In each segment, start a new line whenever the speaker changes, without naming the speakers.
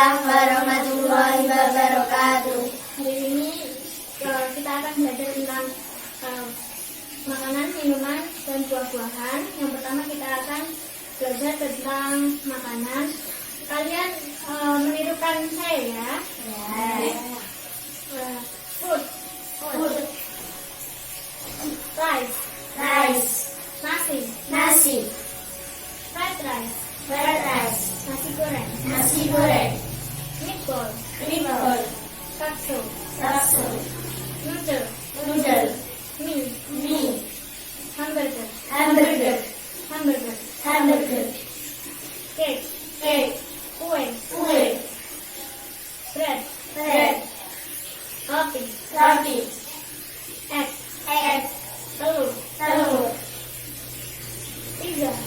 Waalaikumsalam warahmatullahi wabarakatuh.
Hari ini kita akan belajar tentang makanan, minuman, dan buah-buahan. Yang pertama kita akan belajar tentang makanan. Kalian menirukan saya ya. Food. Rice. Nasi. Fried rice. Nasi goreng. Meatball. Bakso. Noodle. Mie. Hamburger. Cake. Kue. Bread. Roti. Egg. Telur. Pizza.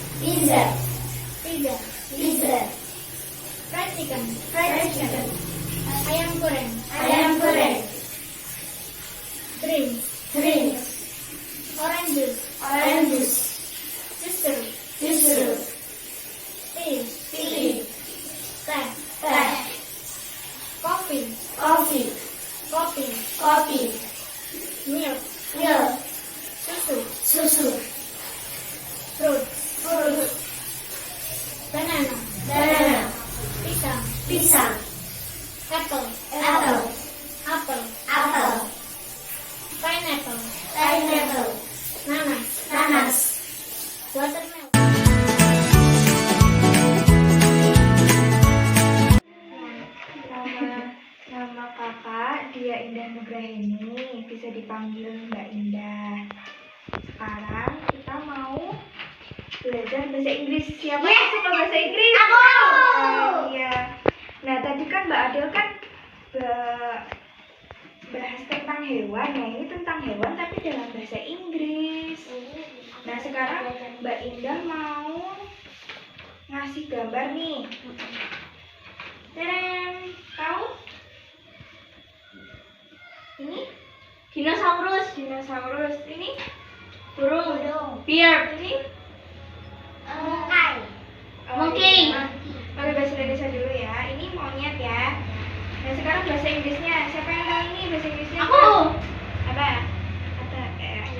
Fried chicken. Ayam goreng. Drinks. Orange juice. Jus. Tea. Teh. Kopi. Milk. Susu. Fruit. Banana. Pisang. Apple. Pineapple. Nanas. Watermelon.
Nama kakak Dia Indah Nugraheni, bisa dipanggil Mbak Indah. Sekarang kita mau belajar bahasa Inggris. Siapa yang suka bahasa Inggris?
Aku.
Iya. Nah tadi kan Mbak Adel kan bahas tentang hewan. Nah ini tentang hewan tapi dalam bahasa Inggris. Nah sekarang Mbak Indah mau ngasih gambar nih. Tadam, tahu? Ini
Dinosaurus.
Ini
Burung. Bear.
ini
Monkey.
Oke, bahasa Indonesia dulu ya. Ini monyet ya. Nah sekarang bahasa Inggrisnya. Siapa yang tahu ini bahasa Inggrisnya?
Aku.
Apa?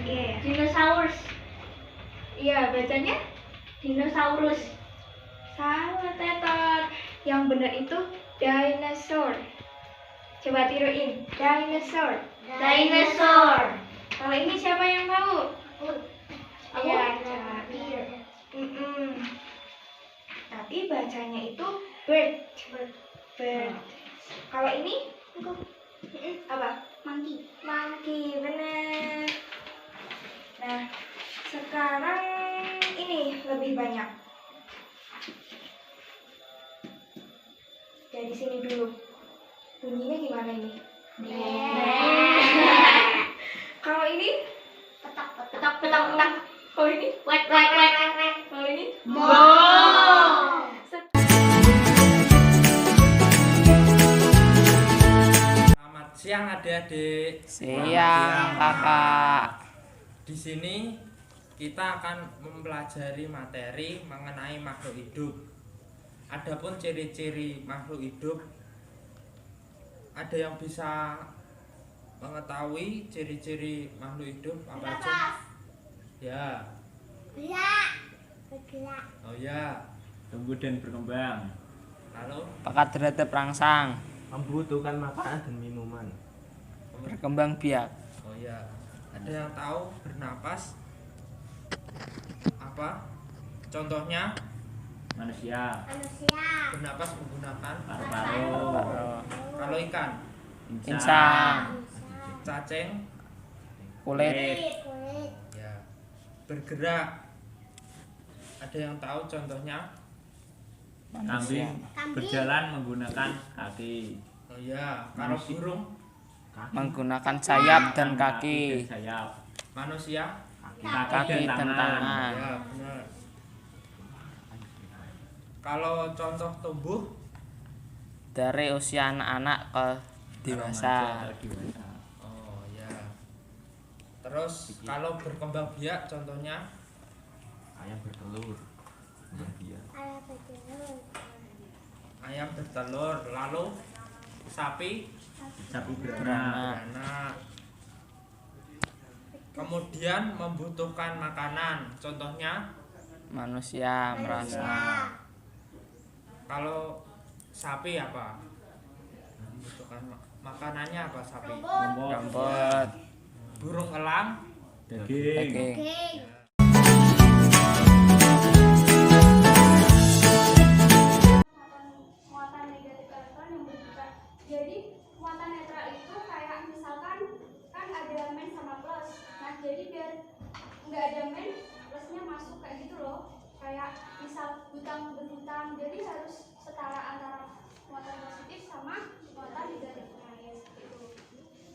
Iya ya.
Dinosaurus.
Iya bacanya
Dinosaurus.
salah tetot. Yang benar itu dinosaur. Coba tiruin dinosaur. Kalau ini siapa yang tahu?
Aku.
Iya, tapi bacanya itu bird. Kalau ini apa? Monkey, benar. Nah, sekarang ini lebih banyak. Dari sini dulu. Bunyinya gimana ini? Kalau ini?
Petak.
Kalau ini?
Wek.
Kalau ini?
Selamat siang adik-adik.
Siang kakak.
Di sini kita akan mempelajari materi mengenai makhluk hidup. Adapun ciri-ciri makhluk hidup, ada yang bisa mengetahui ciri-ciri makhluk hidup apa aja? Ya. Oh ya.
Tumbuh dan berkembang,
Lalu
Pekat derajat rangsang,
membutuhkan makanan dan minuman,
berkembang biak,
oh ya. Ada yang tahu bernapas? Apa? Contohnya
manusia,
bernapas menggunakan
paru-paru,
kalau ikan,
insang,
cacing,
kulit,
ya. Bergerak. Ada yang tahu contohnya?
manusia,
kambing berjalan menggunakan kaki,
Oh ya, kalau burung,
menggunakan sayap dan kaki,
dan sayap,
manusia,
kaki dan tangan,
ya benar. Kalau contoh tumbuh,
dari usia anak-anak ke dewasa,
remaja atau dewasa.
oh ya. Terus kalau berkembang biak contohnya?
Ayam bertelur, berkembang biak.
ayam bertelur, lalu sapi
beranak.
beranak. Kemudian membutuhkan makanan, contohnya
manusia merasa.
kalau sapi apa? Membutuhkan makanannya apa sapi?
Rumput,
Burung elang
Daging.
Muatan negatif elektron yang berbuka. Jadi muatan netral itu kayak misalkan kan ada men sama plus. Nah jadi biar nggak ada men, plusnya masuk kayak gitu loh. Kayak misal hutang berhutang, jadi harus setara antara muatan positif sama muatan negatifnya ya seperti itu.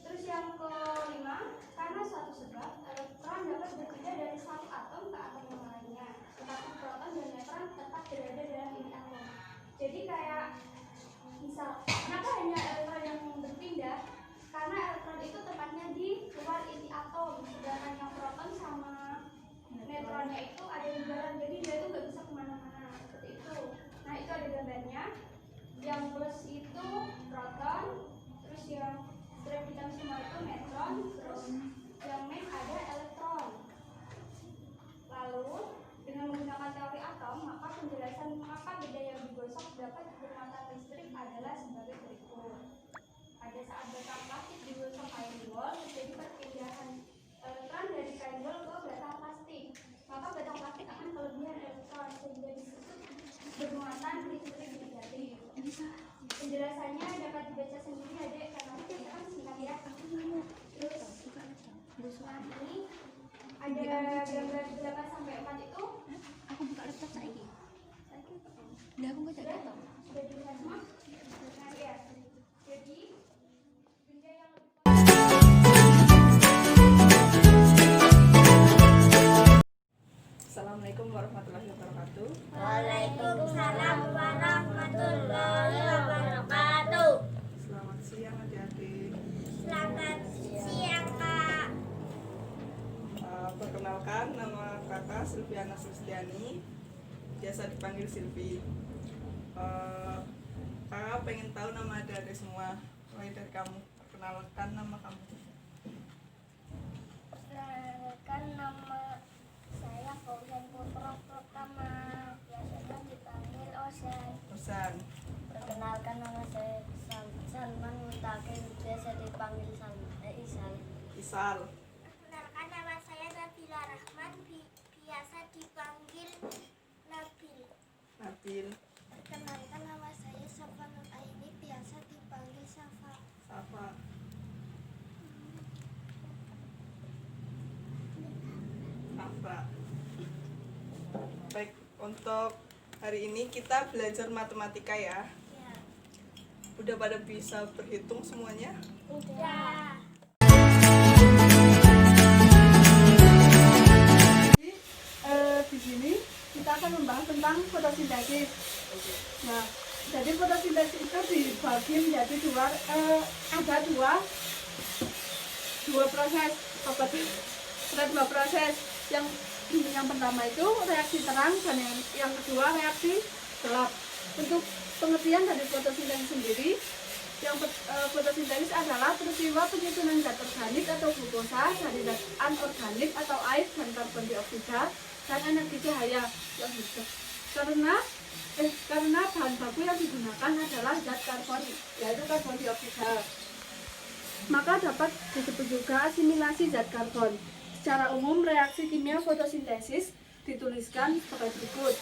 Terus yang kelima, karena suatu sebab elektron dapat berpindah dari satu atom ke atom yang lainnya, tetapi proton dan neutron tetap berada dalam inti atom. Jadi kayak misal, kenapa hanya elektron yang berpindah? Karena elektron itu tempatnya di luar inti atom, sedangkan yang proton sama neutronnya itu ada di dalam, jadi dia itu nggak bisa kemana-mana seperti itu. Nah itu ada gambarnya. Yang plus itu proton, terus yang strip hitam semua itu neutron, terus yang main ada elektron. Lalu dengan menggunakan teori atom, maka penjelasan mengapa benda yang digosok dapat bermuatan listrik adalah sebagai berikut. Pada saat batang plastik digosok kain wol, terjadi perpindahan elektron dari kain wol ke batang plastik. Maka batang plastik akan kelebihan elektron sehingga disebut bermuatan listrik negatif. Penjelasannya dapat dibaca sendiri adik karena kita kan singkat ya. Terus ini ada gambar 8 sampai 4 itu.
Aku buka laptop saiki. Lah aku baca laptop.
Sudah dilihat semua? Nah ya. Jadi benda yang
Assalamualaikum warahmatullahi wabarakatuh.
Waalaikumsalam warahmatullahi wabarakatuh.
Selamat siang adik-adik.
Selamat siang, Kak.
Perkenalkan, nama kakak Silviana Sustiani, biasa dipanggil Silvi. Kakak pengen tahu nama adik-adik semua. Mulai dari kamu, perkenalkan nama kamu.
Perkenalkan nama saya Fauzan Putra Pratama, biasanya dipanggil Osen.
Pesan.
Perkenalkan nama saya Salman Mutakin, biasa dipanggil Isal.
Isal.
Perkenalkan nama saya Nabila Rahman, biasa dipanggil Nabil.
Nabil.
Perkenalkan nama saya Safa Nur Aini, biasa dipanggil Safa.
Safa. Safa. Baik, untuk hari ini kita belajar matematika ya.
Ya.
Udah pada bisa berhitung semuanya?
Udah.
Di sini kita akan membahas tentang fotosintesis. Nah, jadi fotosintesis itu dibagi menjadi ada dua proses. Ada dua proses. Yang pertama itu reaksi terang dan yang kedua reaksi gelap. Untuk pengertian dari fotosintesis sendiri, fotosintesis adalah peristiwa penyusunan zat organik atau glukosa dari zat anorganik atau air dan karbon dioksida dan energi cahaya yang hidup. Karena bahan baku yang digunakan adalah zat karbon, yaitu karbon dioksida, maka dapat disebut juga asimilasi zat karbon. Secara umum, reaksi kimia fotosintesis dituliskan sebagai berikut.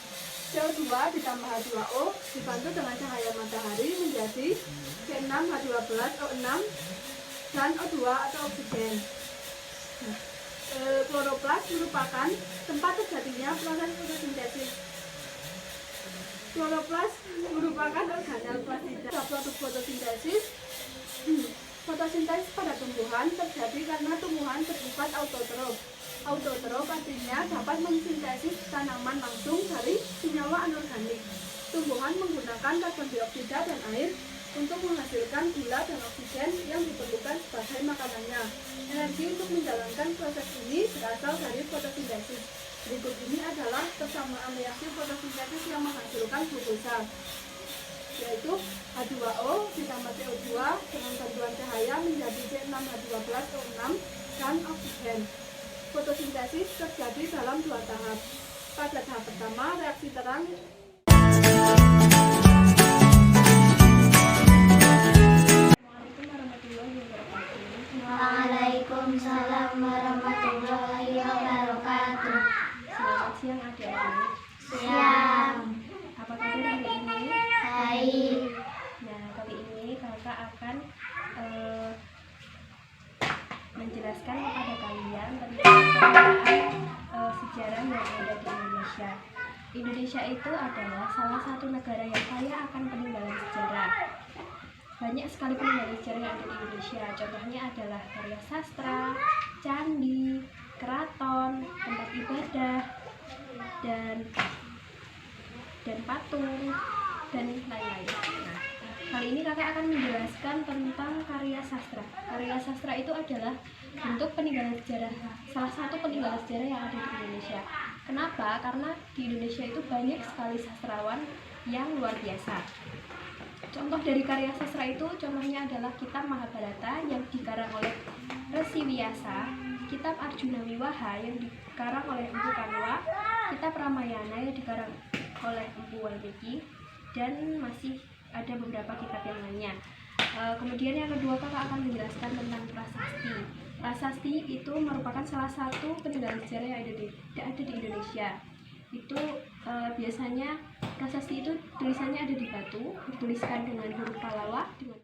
CO2 ditambah H2O dibantu dengan cahaya matahari menjadi C6H12O6 dan O2 atau oksigen. Kloroplas merupakan tempat terjadinya proses fotosintesis. Kloroplas merupakan organel plastida. Produk fotosintesis. Fotosintesis pada tumbuhan terjadi karena tumbuhan bersifat autotrof. Autotrof artinya dapat mensintesis tanaman langsung dari senyawa anorganik. Tumbuhan menggunakan karbon dioksida dan air untuk menghasilkan gula dan oksigen yang diperlukan sebagai makanannya. Energi untuk menjalankan proses ini berasal dari fotosintesis. Berikut ini adalah persamaan reaksi fotosintesis yang menghasilkan glukosa. yaitu H2O ditambah CO2 dengan bantuan cahaya menjadi C6H12O6 dan oksigen. Fotosintesis terjadi dalam 2 tahap. Pada tahap pertama, reaksi terang
Waalaikumsalam warahmatullahi wabarakatuh.
Selamat siang adik-adik.
Siang.
Apa kabar hari ini?
Baik.
Nah, kali ini kakak akan menjelaskan kepada kalian tentang penggunaan sejarah yang ada di Indonesia. Indonesia itu adalah salah satu negara yang kaya akan peninggalan sejarah. Banyak sekali peninggalan sejarah yang ada di Indonesia. Contohnya adalah karya sastra, candi, keraton, tempat ibadah, dan patung, dan lain-lain. Nah, kali ini kakak akan menjelaskan tentang karya sastra. Karya sastra itu adalah bentuk peninggalan sejarah, salah satu peninggalan sejarah yang ada di Indonesia. Kenapa? Karena di Indonesia itu banyak sekali sastrawan yang luar biasa. Contoh dari karya sastra itu, contohnya adalah kitab Mahabharata yang dikarang oleh Resi Wyasa, kitab Arjuna Wiwaha yang dikarang oleh Empu Kanwa, kitab Ramayana yang dikarang oleh Empu Walmiki, dan masih ada beberapa kitab yang lainnya. Kemudian yang kedua, kakak akan menjelaskan tentang prasasti. Prasasti itu merupakan salah satu peninggalan sejarah yang ada di Indonesia. Itu biasanya prasasti itu tulisannya ada di batu, dituliskan dengan huruf Pallawa dengan